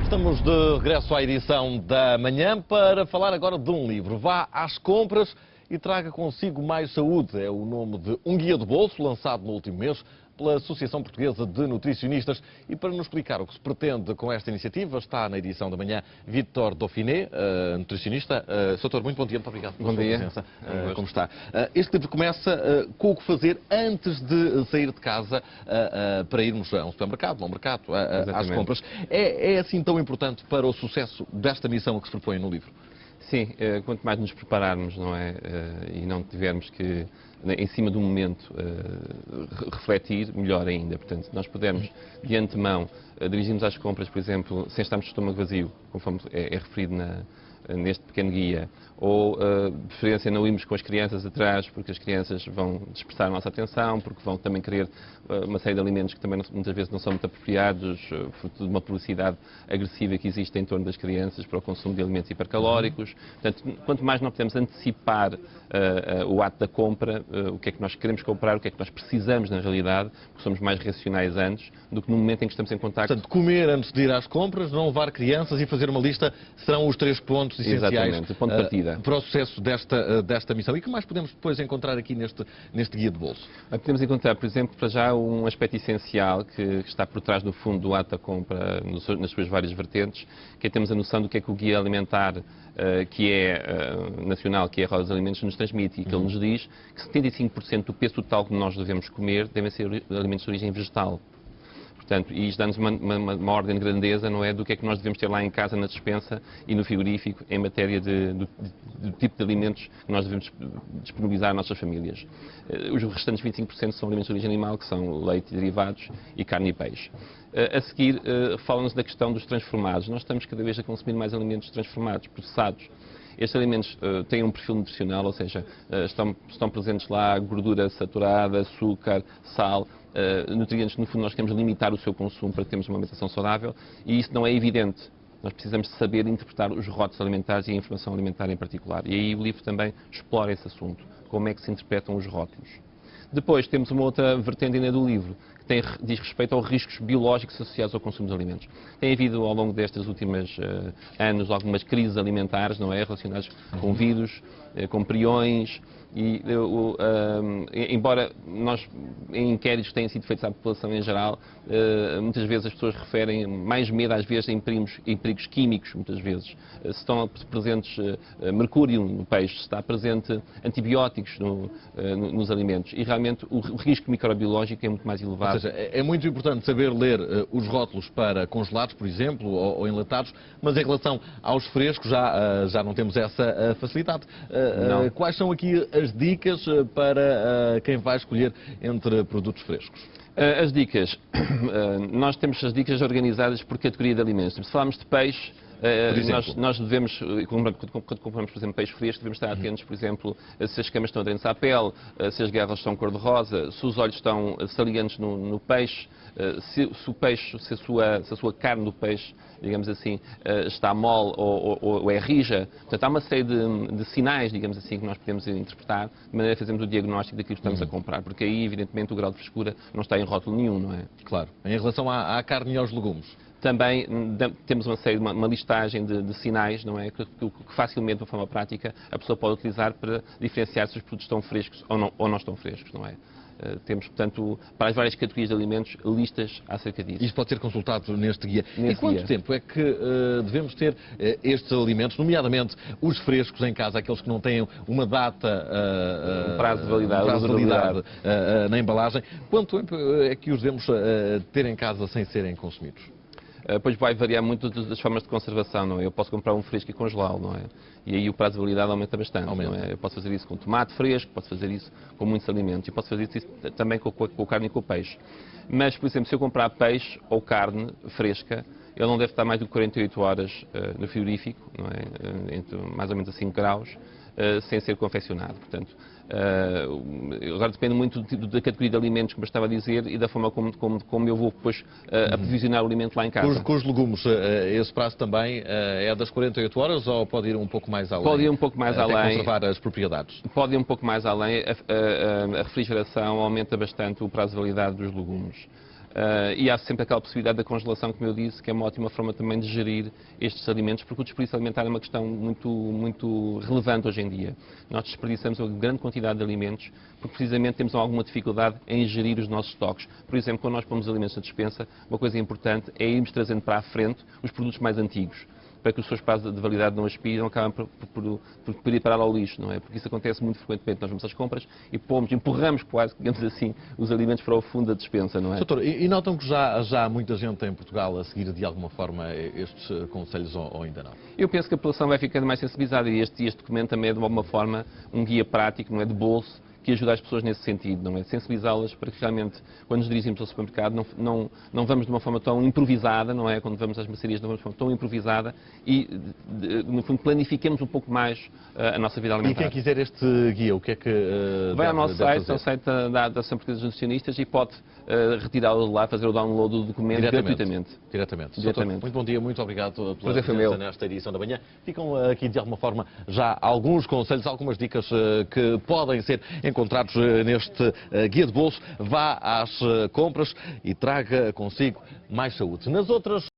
Estamos de regresso à edição da manhã para falar agora de um livro. Vá às compras e traga consigo mais saúde. É o nome de Um Guia de Bolso, lançado no último mês pela Associação Portuguesa de Nutricionistas. E para nos explicar o que se pretende com esta iniciativa, está na edição da manhã Vítor Dauphiné, nutricionista. Doutor, muito bom dia, muito obrigado pela sua presença. Como está? Este livro começa com o que fazer antes de sair de casa para irmos a um supermercado, ao mercado, às compras. É assim tão importante para o sucesso desta missão que se propõe no livro? Sim, quanto mais nos prepararmos, não é? E não tivermos que, em cima do momento, refletir, melhor ainda. Portanto, nós pudermos, de antemão, dirigirmos às compras, por exemplo, sem estarmos de estômago vazio, conforme é referido neste pequeno guia, ou, de preferência, não irmos com as crianças atrás, porque as crianças vão dispersar a nossa atenção, porque vão também querer uma série de alimentos que também muitas vezes não são muito apropriados, fruto de uma publicidade agressiva que existe em torno das crianças para o consumo de alimentos hipercalóricos. Portanto, quanto mais nós podemos antecipar o ato da compra, o que é que nós queremos comprar, o que é que nós precisamos na realidade, porque somos mais racionais antes, do que no momento em que estamos em contacto. Portanto, comer antes de ir às compras, não levar crianças e fazer uma lista, serão os 3 pontos essenciais. Exatamente, o ponto de partida para o sucesso desta missão. E o que mais podemos depois encontrar aqui neste guia de bolso? Podemos encontrar, por exemplo, para já um aspecto essencial que está por trás do fundo do ato da compra, nas suas várias vertentes, que é termos a noção do que é que o guia alimentar que é nacional, que é a Roda dos Alimentos, nos transmite, e que ele nos diz que 75% do peso total que nós devemos comer devem ser alimentos de origem vegetal. Portanto, e isto dá-nos uma ordem de grandeza, não é, do que é que nós devemos ter lá em casa, na despensa e no frigorífico, em matéria do tipo de alimentos que nós devemos disponibilizar às nossas famílias. Os restantes 25% são alimentos de origem animal, que são leite, derivados e carne e peixe. A seguir, fala-nos da questão dos transformados. Nós estamos cada vez a consumir mais alimentos transformados, processados. Estes alimentos têm um perfil nutricional, ou seja, estão presentes lá gordura saturada, açúcar, sal, nutrientes que no fundo nós queremos limitar o seu consumo para termos uma alimentação saudável, e isso não é evidente. Nós precisamos de saber interpretar os rótulos alimentares e a informação alimentar em particular. E aí o livro também explora esse assunto, como é que se interpretam os rótulos. Depois temos uma outra vertente ainda do livro, que diz respeito aos riscos biológicos associados ao consumo de alimentos. Tem havido, ao longo destes últimos anos, algumas crises alimentares, não é, relacionadas com vírus, com priões, e embora nós, em inquéritos que têm sido feitos à população em geral, muitas vezes as pessoas referem mais medo, às vezes, em perigos químicos, muitas vezes. Se estão presentes mercúrio no peixe, se está presente antibióticos nos alimentos, e realmente o risco microbiológico é muito mais elevado. Ou seja, é muito importante saber ler os rótulos para congelados, por exemplo, ou enlatados, mas em relação aos frescos já não temos essa facilidade. Quais são aqui as dicas para quem vai escolher entre produtos frescos? As dicas. Nós temos as dicas organizadas por categoria de alimentos. Se falarmos de peixe, nós devemos, quando compramos, por exemplo, peixe fresco, devemos estar atentos, por exemplo, se as escamas estão aderentes à pele, se as garras estão cor-de-rosa, se os olhos estão salientes no peixe, se a sua carne do peixe, digamos assim, está mole ou é rija. Portanto, há uma série de sinais, digamos assim, que nós podemos interpretar, de maneira a fazermos o diagnóstico daquilo que estamos a comprar, porque aí, evidentemente, o grau de frescura não está em rótulo nenhum, não é? Claro. Em relação à carne e aos legumes? Também temos uma listagem de sinais, não é, que facilmente, de uma forma prática, a pessoa pode utilizar para diferenciar se os produtos estão frescos ou não estão frescos, não é? Temos, portanto, para as várias categorias de alimentos, listas acerca disso. Isto pode ser consultado neste guia. E quanto tempo é que devemos ter estes alimentos, nomeadamente os frescos em casa, aqueles que não têm uma data, um prazo de validade, na embalagem, quanto tempo é que os devemos ter em casa sem serem consumidos? Pois vai variar muito das formas de conservação, não é? Eu posso comprar um fresco e congelá-lo, não é? E aí o prazo de validade aumenta bastante, não é? Eu posso fazer isso com tomate fresco, posso fazer isso com muitos alimentos, e posso fazer isso também com a carne e com o peixe. Mas, por exemplo, se eu comprar peixe ou carne fresca, ele não deve estar mais do que 48 horas no frigorífico, não é? Entre mais ou menos a 5 graus, sem ser confeccionado. Portanto, agora depende muito da categoria de alimentos, como eu estava a dizer, e da forma como eu vou depois aprovisionar o alimento lá em casa. Com os legumes, esse prazo também é das 48 horas ou pode ir um pouco mais além? Pode ir um pouco mais além. Conservar as propriedades? Pode ir um pouco mais além. A refrigeração aumenta bastante o prazo de validade dos legumes. E há sempre aquela possibilidade da congelação, como eu disse, que é uma ótima forma também de gerir estes alimentos, porque o desperdício alimentar é uma questão muito relevante hoje em dia. Nós desperdiçamos uma grande quantidade de alimentos porque precisamente temos alguma dificuldade em gerir os nossos estoques. Por exemplo, quando nós pomos alimentos na despensa, uma coisa importante é irmos trazendo para a frente os produtos mais antigos, para que os seus prazos de validade não expiram, acabam por ir parar ao lixo, não é? Porque isso acontece muito frequentemente. Nós vamos às compras e empurramos quase, digamos assim, os alimentos para o fundo da despensa, não é? Doutor, e notam que já há muita gente em Portugal a seguir de alguma forma estes conselhos ou ainda não? Eu penso que a população vai ficando mais sensibilizada e este documento também é de alguma forma um guia prático, não é, de bolso, que ajuda as pessoas nesse sentido, não é? Sensibilizá-las para que realmente, quando nos dirigimos ao supermercado, não vamos de uma forma tão improvisada, não é? Quando vamos às mercearias, não vamos de uma forma tão improvisada e, no fundo, planifiquemos um pouco mais a nossa vida alimentar. E quem quiser este guia, o que é que vai ao nosso site, ao site da Associação Portuguesa dos Nutricionistas, e pode retirá-lo de lá, fazer o download do documento gratuitamente. Diretamente. Doutor, muito bom dia, muito obrigado pela presença nesta edição da manhã. Ficam aqui, de alguma forma, já alguns conselhos, algumas dicas que podem ser encontrados neste guia de bolso. Vá às compras e traga consigo mais saúde. Nas outras